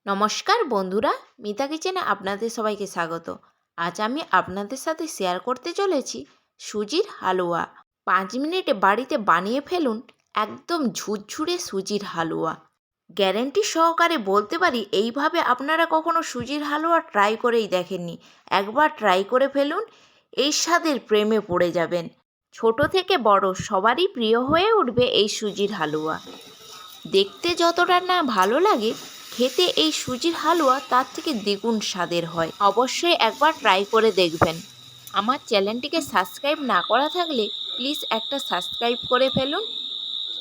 নমস্কার বন্ধুরা, মিতা কিচেনে আপনাদের সবাইকে স্বাগত। আজ আমি আপনাদের সাথে শেয়ার করতে চলেছি সুজির হালুয়া। 5 মিনিটে বাড়িতে বানিয়ে ফেলুন একদম ঝুরঝুরে সুজির হালুয়া। গ্যারেন্টি সহকারে বলতে পারি এইভাবে আপনারা কখনো সুজির হালুয়া ট্রাই করেই দেখেননি। একবার ট্রাই করে ফেলুন, এই স্বাদের প্রেমে পড়ে যাবেন। ছোট থেকে বড় সবারই প্রিয় হয়ে উঠবে এই সুজির হালুয়া। দেখতে যতটা না ভালো লাগে, খেতে এই সুজির হালুয়া তার থেকে দ্বিগুণ স্বাদের হয়। অবশ্যই একবার ট্রাই করে দেখবেন। আমার চ্যানেলটিকে সাবস্ক্রাইব না করা থাকলে প্লিজ একটা সাবস্ক্রাইব করে ফেলুন।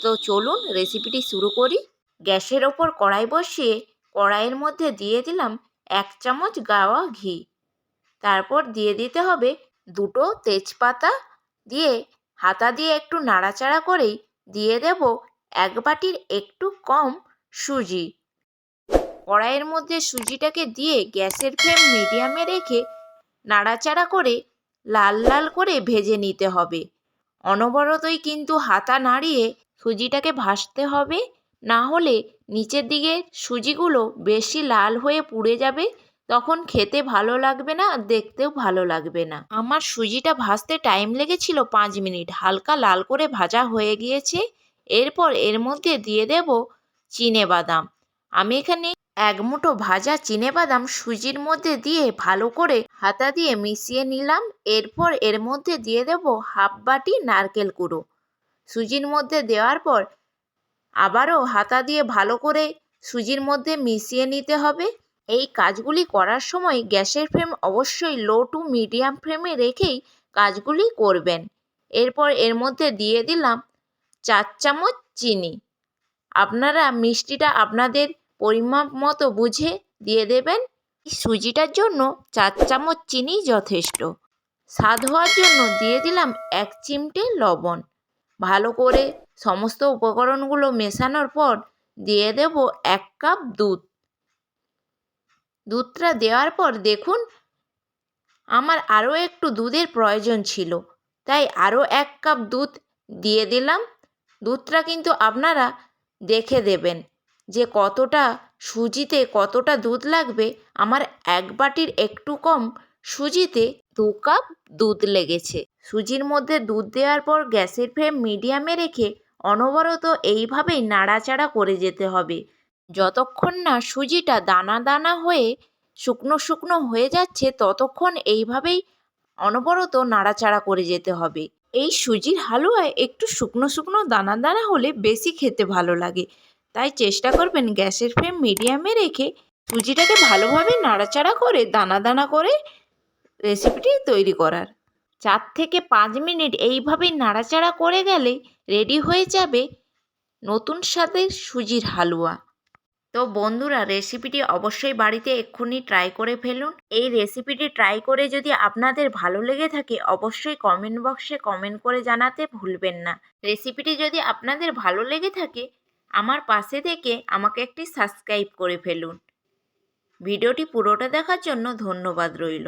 তো চলুন রেসিপিটি শুরু করি। গ্যাসের ওপর কড়াই বসিয়ে কড়াইয়ের মধ্যে দিয়ে দিলাম 1 চামচ গাওয়া ঘি। তারপর দিয়ে দিতে হবে 2টো তেজপাতা, দিয়ে হাতা দিয়ে একটু নাড়াচাড়া করেই দিয়ে দেব 1 বাটির একটু কম সুজি। কড়াইয়ের মধ্যে সুজিটাকে দিয়ে গ্যাসের ফ্লেম মিডিয়ামে রেখে নাড়াচাড়া করে লাল লাল করে ভেজে নিতে হবে। অনবরতই কিন্তু হাতা নাড়িয়ে সুজিটাকে ভাজতে হবে, না হলে নিচের দিকে সুজিগুলো বেশি লাল হয়ে পুড়ে যাবে, তখন খেতে ভালো লাগবে না, দেখতেও ভালো লাগবে না। আমার সুজিটা ভাজতে টাইম লেগেছিল 5 মিনিট। হালকা লাল করে ভাজা হয়ে গিয়েছে। এরপর এর মধ্যে দিয়ে দেব চিনেবাদাম। আমি এখানে 1 মুঠো ভাজা চিনেবাদাম সুজির মধ্যে দিয়ে ভালো করে হাতা দিয়ে মিশিয়ে নিলাম। এরপর এর মধ্যে দিয়ে দেব হাফ বাটি নারকেল কুড়ো। সুজির মধ্যে দেওয়ার পর আবারও হাতা দিয়ে ভালো করে সুজির মধ্যে মিশিয়ে নিতে হবে। এই কাজগুলি করার সময় গ্যাসের ফ্লেম অবশ্যই লো টু মিডিয়াম ফ্লেমে রেখেই কাজগুলি করবেন। এরপর এর মধ্যে দিয়ে দিলাম 4 চামচ চিনি। আপনারা মিষ্টিটা আপনাদের পরিমাপ মতো বুঝে দিয়ে দেবেন। সুজিটার জন্য 4 চামচ চিনি যথেষ্ট। স্বাদ হওয়ার জন্য দিয়ে দিলাম 1 চিমটে লবণ। ভালো করে সমস্ত উপকরণগুলো মেশানোর পর দিয়ে দেব 1 কাপ দুধ। দুধটা দেওয়ার পর দেখুন আমার আরও একটু দুধের প্রয়োজন ছিল, তাই আরও 1 কাপ দুধ দিয়ে দিলাম। দুধটা কিন্তু আপনারা দেখে দেবেন যে কতটা সুজিতে কতটা দুধ লাগবে। আমার 1 বাটির একটু কম সুজিতে 2 কাপ দুধ লেগেছে। সুজির মধ্যে দুধ দেওয়ার পর গ্যাসের ফ্লেম মিডিয়ামে রেখে অনবরত এইভাবেই নাড়াচাড়া করে যেতে হবে যতক্ষণ না সুজিটা দানা দানা হয়ে শুকনো শুকনো হয়ে যাচ্ছে, ততক্ষণ এইভাবেই অনবরত নাড়াচাড়া করে যেতে হবে। এই সুজির হালুয়ায় একটু শুকনো শুকনো দানা দানা হলে বেশি খেতে ভালো লাগে, তাই চেষ্টা করবেন গ্যাসের ফ্লেম মিডিয়ামে রেখে সুজিটাকে ভালোভাবে নাড়াচাড়া করে দানা দানা করে রেসিপিটি তৈরি করার। 4 থেকে 5 মিনিট এইভাবেই নাড়াচাড়া করে গেলে রেডি হয়ে যাবে নতুন স্বাদের সুজির হালুয়া। তো বন্ধুরা, রেসিপিটি অবশ্যই বাড়িতে এক্ষুনি ট্রাই করে ফেলুন। এই রেসিপিটি ট্রাই করে যদি আপনাদের ভালো লেগে থাকে অবশ্যই কমেন্ট বক্সে কমেন্ট করে জানাতে ভুলবেন না। রেসিপিটি যদি আপনাদের ভালো লেগে থাকে আমার পাশে থেকে আমাকে একটি সাবস্ক্রাইব করে ফেলুন। ভিডিওটি পুরোটা দেখার জন্য ধন্যবাদ রইল।